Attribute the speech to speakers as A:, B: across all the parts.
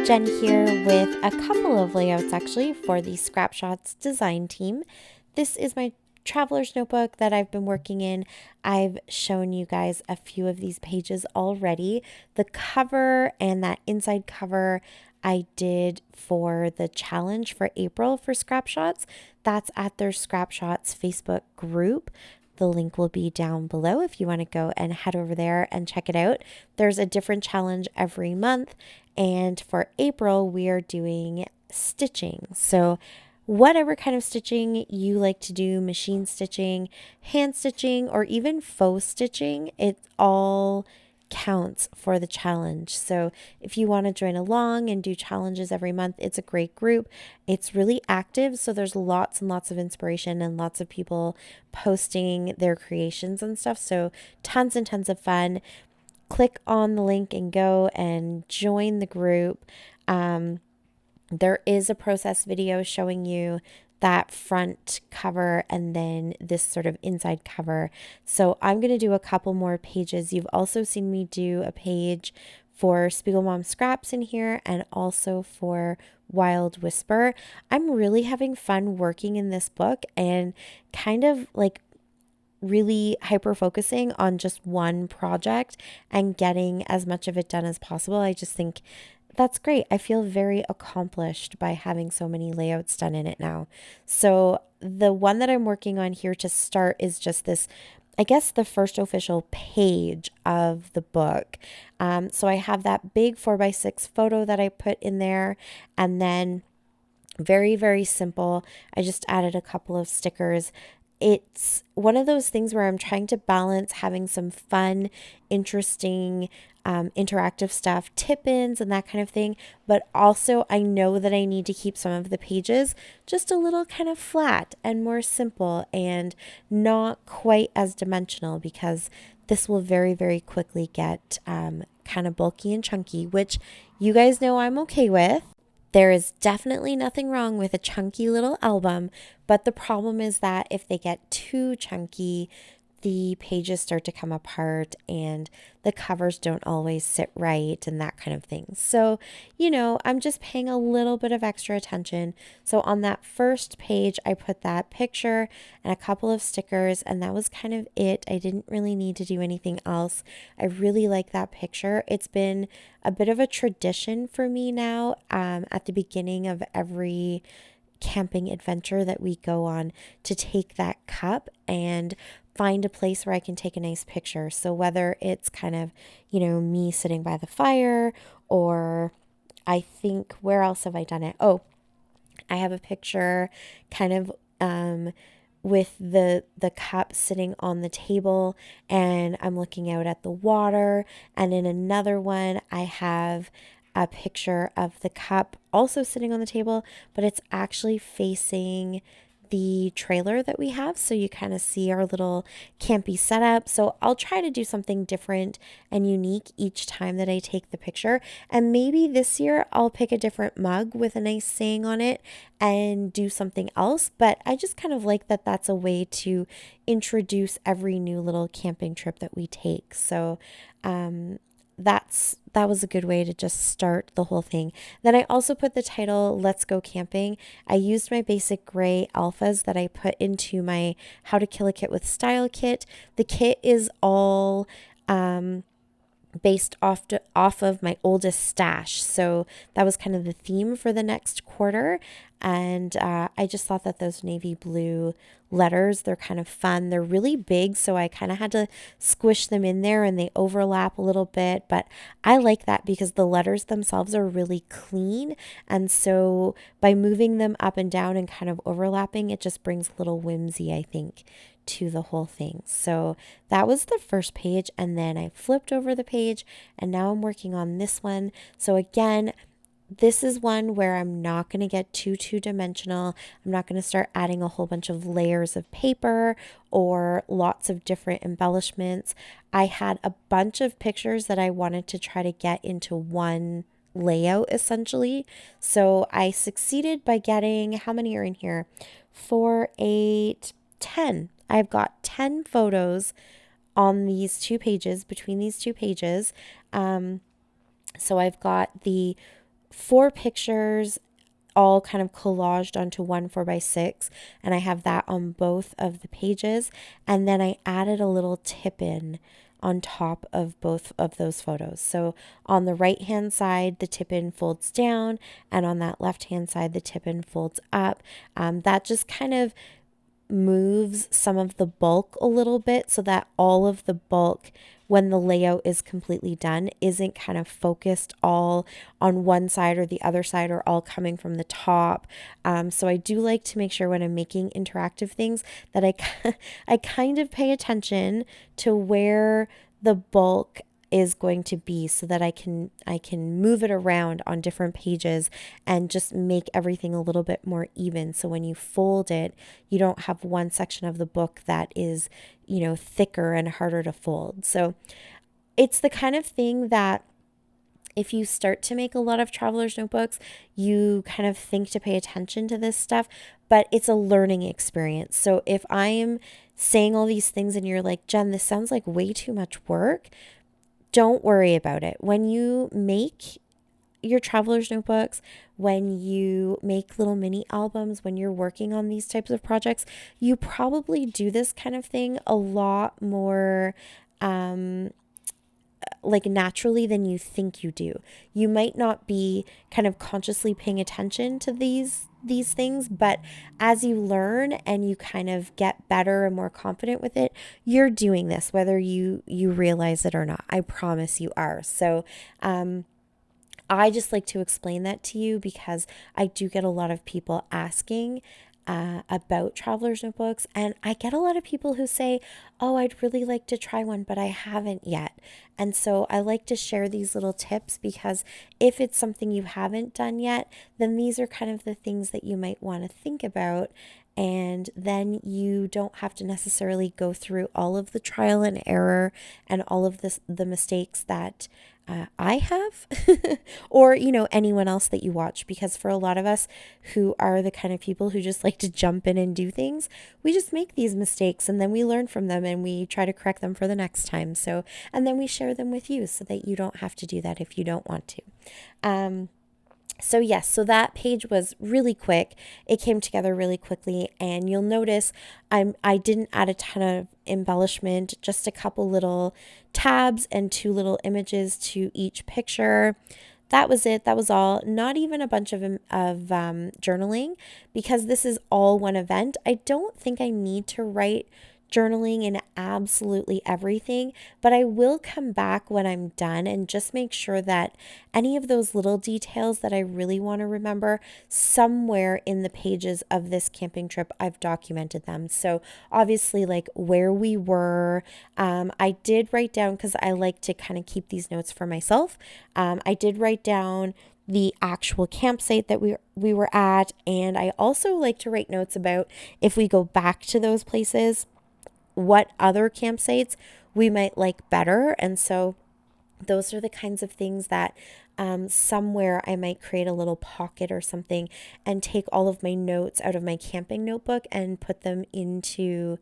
A: Jen here with a couple of layouts actually for the Scrap Shotz design team. This is my traveler's notebook that I've been working in. I've shown you guys a few of these pages already. The cover and that inside cover I did for the challenge for April for Scrap Shotz. That's at their Scrap Shotz Facebook group. The link will be down below if you want to go and head over there and check it out. There's a different challenge every month. And for April, we are doing stitching. So whatever kind of stitching you like to do, machine stitching, hand stitching, or even faux stitching, it all counts for the challenge. So if you want to join along and do challenges every month, it's a great group. It's really active, so there's lots and lots of inspiration and lots of people posting their creations and stuff. So tons and tons of fun. Click on the link and go and join the group. There is a process video showing you that front cover and then this sort of inside cover. So I'm going to do a couple more pages. You've also seen me do a page for Spiegel Mom Scraps in here and also for Wild Whisper. I'm really having fun working in this book and kind of like really hyper focusing on just one project and getting as much of it done as possible. I just think that's great. I feel very accomplished by having so many layouts done in it now. So the one that I'm working on here to start is just this, I guess, the first official page of the book. So I have that big 4x6 photo that I put in there, and then very, very simple. I just added a couple of stickers. It's one of those things where I'm trying to balance having some fun, interesting, interactive stuff, tip-ins and that kind of thing. But also I know that I need to keep some of the pages just a little kind of flat and more simple and not quite as dimensional, because this will very, very quickly get kind of bulky and chunky, which you guys know I'm okay with. There is definitely nothing wrong with a chunky little album, but the problem is that if they get too chunky, the pages start to come apart and the covers don't always sit right and that kind of thing. So, I'm just paying a little bit of extra attention. So on that first page, I put that picture and a couple of stickers, and that was kind of it. I didn't really need to do anything else. I really like that picture. It's been a bit of a tradition for me now, at the beginning of every camping adventure that we go on, to take that cup and find a place where I can take a nice picture. So whether it's kind of, me sitting by the fire, or I think, where else have I done it? Oh, I have a picture kind of with the cup sitting on the table and I'm looking out at the water. And in another one, I have a picture of the cup also sitting on the table, but it's actually facing the trailer that we have. So you kind of see our little campy setup. So I'll try to do something different and unique each time that I take the picture. And maybe this year I'll pick a different mug with a nice saying on it and do something else. But I just kind of like that that's a way to introduce every new little camping trip that we take. So, that was a good way to just start the whole thing. Then I also put the title, Let's Go Camping. I used my basic gray alphas that I put into my How to Kill a Kit with Style kit. The kit is all based off of my oldest stash. So that was kind of the theme for the next quarter. And I just thought that those navy blue letters, they're kind of fun. They're really big, so I kind of had to squish them in there and they overlap a little bit. But I like that because the letters themselves are really clean. And so by moving them up and down and kind of overlapping, it just brings a little whimsy, I think, to the whole thing. So that was the first page, and then I flipped over the page and now I'm working on this one. So again, this is one where I'm not going to get too dimensional. I'm not going to start adding a whole bunch of layers of paper or lots of different embellishments. I had a bunch of pictures that I wanted to try to get into one layout essentially. So I succeeded by getting, how many are in here? 4, 8, 10. I've got 10 photos on these two pages, between these two pages. So I've got the 4 pictures all kind of collaged onto one 4x6, and I have that on both of the pages. And then I added a little tip in on top of both of those photos. So on the right hand side, the tip in folds down, and on that left hand side, the tip in folds up. That just kind of moves some of the bulk a little bit so that all of the bulk, when the layout is completely done, isn't kind of focused all on one side or the other side, or all coming from the top. So I do like to make sure when I'm making interactive things that I kind of pay attention to where the bulk is going to be, so that I can move it around on different pages and just make everything a little bit more even. So when you fold it, you don't have one section of the book that is, thicker and harder to fold. So it's the kind of thing that if you start to make a lot of traveler's notebooks, you kind of think to pay attention to this stuff, but it's a learning experience. So if I'm saying all these things and you're like, Jen, this sounds like way too much work, don't worry about it. When you make your traveler's notebooks, when you make little mini albums, when you're working on these types of projects, you probably do this kind of thing a lot more like naturally than you think you do. You might not be kind of consciously paying attention to these things, but as you learn and you kind of get better and more confident with it, you're doing this whether you realize it or not. I promise you are. So I just like to explain that to you because I do get a lot of people asking about traveler's notebooks, and I get a lot of people who say, oh, I'd really like to try one, but I haven't yet. And so I like to share these little tips, because if it's something you haven't done yet, then these are kind of the things that you might want to think about. And then you don't have to necessarily go through all of the trial and error and all of the mistakes that I have or, anyone else that you watch. Because for a lot of us who are the kind of people who just like to jump in and do things, we just make these mistakes and then we learn from them and we try to correct them for the next time. So, and then we share them with you so that you don't have to do that if you don't want to. So yes, so that page was really quick. It came together really quickly, and you'll notice I didn't add a ton of embellishment, just a couple little tabs and 2 little images to each picture. That was it. That was all. Not even a bunch of journaling, because this is all one event. I don't think I need to write journaling in absolutely everything, but I will come back when I'm done and just make sure that any of those little details that I really want to remember, somewhere in the pages of this camping trip, I've documented them. So obviously, like where we were, I did write down, because I like to kind of keep these notes for myself. I did write down the actual campsite that we were at, and I also like to write notes about, if we go back to those places, what other campsites we might like better. And so those are the kinds of things that somewhere I might create a little pocket or something and take all of my notes out of my camping notebook and put them into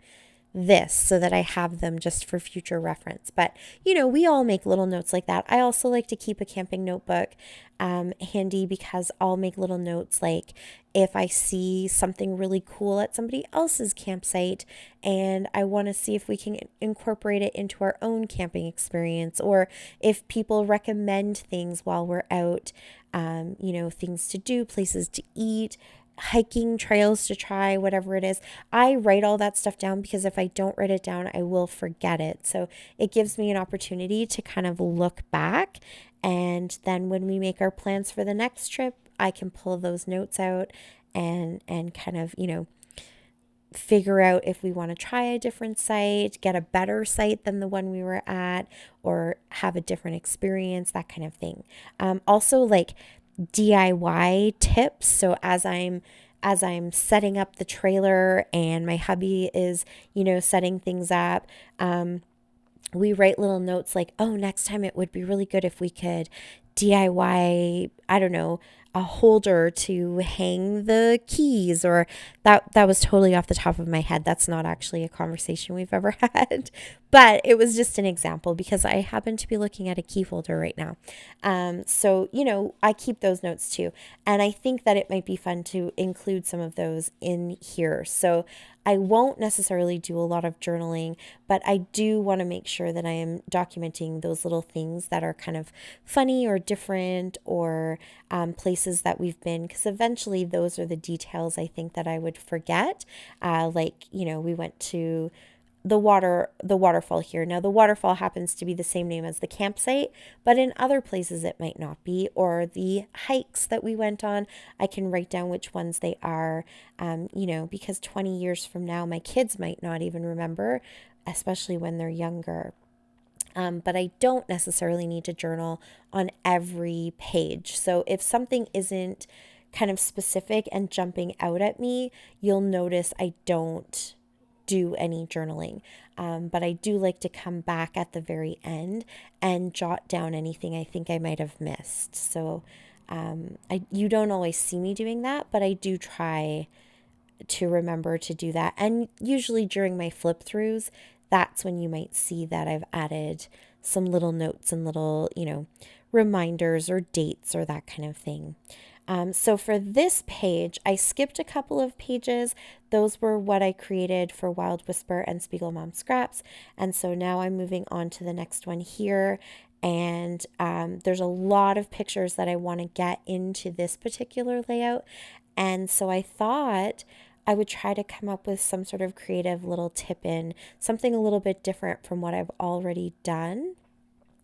A: this so that I have them just for future reference. But, we all make little notes like that. I also like to keep a camping notebook handy, because I'll make little notes like if I see something really cool at somebody else's campsite and I want to see if we can incorporate it into our own camping experience, or if people recommend things while we're out, things to do, places to eat, hiking trails to try, whatever it is. I write all that stuff down, because if I don't write it down, I will forget it. So it gives me an opportunity to kind of look back. And then when we make our plans for the next trip, I can pull those notes out and kind of, figure out if we want to try a different site, get a better site than the one we were at, or have a different experience, that kind of thing. Also, like DIY tips. So as I'm setting up the trailer and my hubby is, setting things up, we write little notes like, oh, next time it would be really good if we could DIY, I don't know, a holder to hang the keys, or that was totally off the top of my head. That's not actually a conversation we've ever had, but it was just an example because I happen to be looking at a key folder right now. So, I keep those notes too. And I think that it might be fun to include some of those in here. So I won't necessarily do a lot of journaling, but I do want to make sure that I am documenting those little things that are kind of funny or different, or places that we've been, because eventually those are the details I think that I would forget. We went to the waterfall here. Now the waterfall happens to be the same name as the campsite, but in other places it might not be. Or the hikes that we went on, I can write down which ones they are, because 20 years from now my kids might not even remember, especially when they're younger. But I don't necessarily need to journal on every page. So if something isn't kind of specific and jumping out at me, you'll notice I don't do any journaling. But I do like to come back at the very end and jot down anything I think I might have missed. So you don't always see me doing that, but I do try to remember to do that. And usually during my flip throughs, that's when you might see that I've added some little notes and little, reminders or dates or that kind of thing. So for this page, I skipped a couple of pages. Those were what I created for Wild Whisper and Spiegel Mom Scraps. And so now I'm moving on to the next one here. And there's a lot of pictures that I want to get into this particular layout. And so I thought I would try to come up with some sort of creative little tip in, something a little bit different from what I've already done.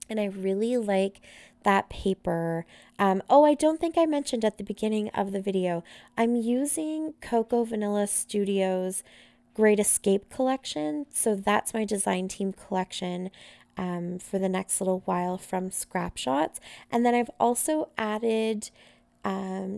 A: And I really like that paper. I don't think I mentioned at the beginning of the video, I'm using Cocoa Vanilla Studios Great Escape collection. So that's my design team collection for the next little while from Scrap Shotz. And then I've also added,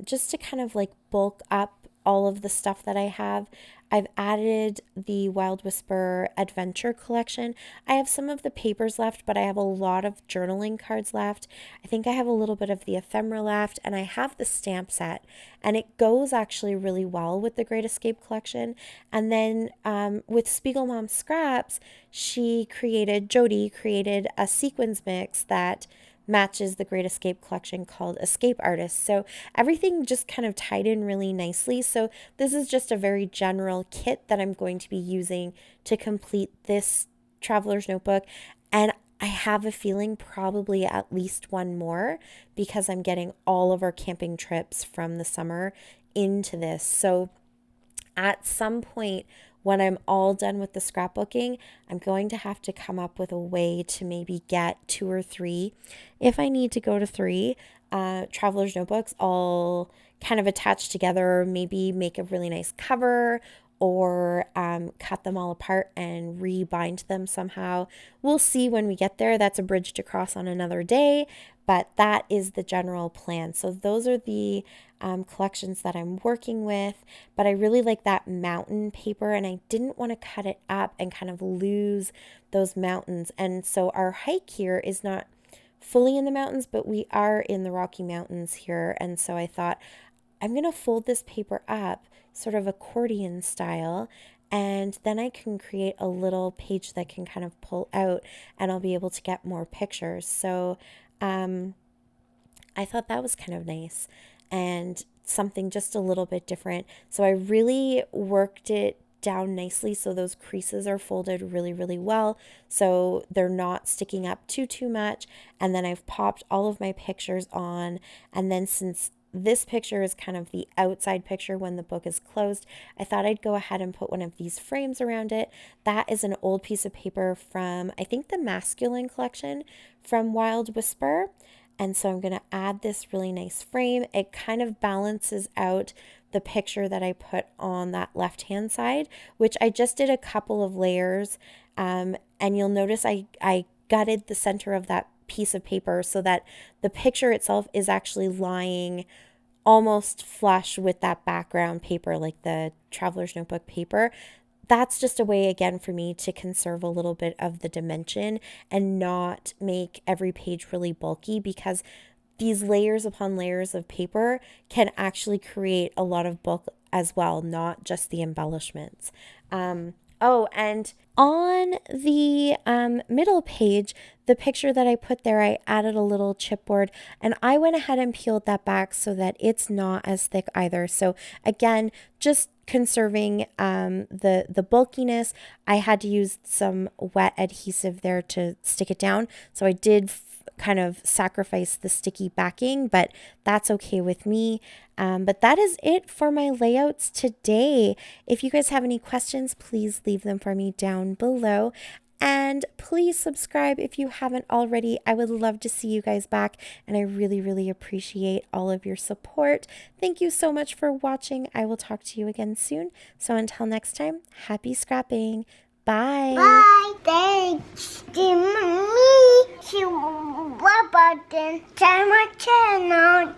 A: just to kind of like bulk up all of the stuff that I have, I've added the Wild Whisper Adventure collection. I have some of the papers left, but I have a lot of journaling cards left. I think I have a little bit of the ephemera left, and I have the stamp set, and it goes actually really well with the Great Escape collection. And then with Spiegel Mom Scraps, Jody created a sequins mix that matches the Great Escape collection called Escape Artists. So everything just kind of tied in really nicely. So this is just a very general kit that I'm going to be using to complete this traveler's notebook. And I have a feeling probably at least one more, because I'm getting all of our camping trips from the summer into this. So at some point, when I'm all done with the scrapbooking, I'm going to have to come up with a way to maybe get 2 or 3, if I need to go to 3, traveler's notebooks all kind of attached together, or maybe make a really nice cover, or cut them all apart and rebind them somehow. We'll see when we get there. That's a bridge to cross on another day, but that is the general plan. So those are the collections that I'm working with, but I really like that mountain paper, and I didn't want to cut it up and kind of lose those mountains. And so our hike here is not fully in the mountains, but we are in the Rocky Mountains here. And so I thought, I'm going to fold this paper up sort of accordion style, and then I can create a little page that can kind of pull out, and I'll be able to get more pictures. So I thought that was kind of nice and something just a little bit different. So I really worked it down nicely so those creases are folded really, really well, so they're not sticking up too much. And then I've popped all of my pictures on, and then since this picture is kind of the outside picture when the book is closed, I thought I'd go ahead and put one of these frames around it. That is an old piece of paper from, I think, the masculine collection from Wild Whisper. And so I'm going to add this really nice frame. It kind of balances out the picture that I put on that left-hand side, which I just did a couple of layers. And you'll notice I gutted the center of that piece of paper so that the picture itself is actually lying almost flush with that background paper, like the traveler's notebook paper. that's just a way, again, for me to conserve a little bit of the dimension and not make every page really bulky, because these layers upon layers of paper can actually create a lot of bulk as well, not just the embellishments. Oh, and on the middle page, the picture that I put there, I added a little chipboard, and I went ahead and peeled that back so that it's not as thick either. So again, just conserving the bulkiness. I had to use some wet adhesive there to stick it down. So I did kind of sacrifice the sticky backing, but that's okay with me. But that is it for my layouts today. If you guys have any questions, please leave them for me down below. And please subscribe if you haven't already. I would love to see you guys back, and I really, really appreciate all of your support. Thank you so much for watching. I will talk to you again soon. So until next time, happy scrapping. Bye.
B: Bye. Thanks. Give me to button. Tell my channel.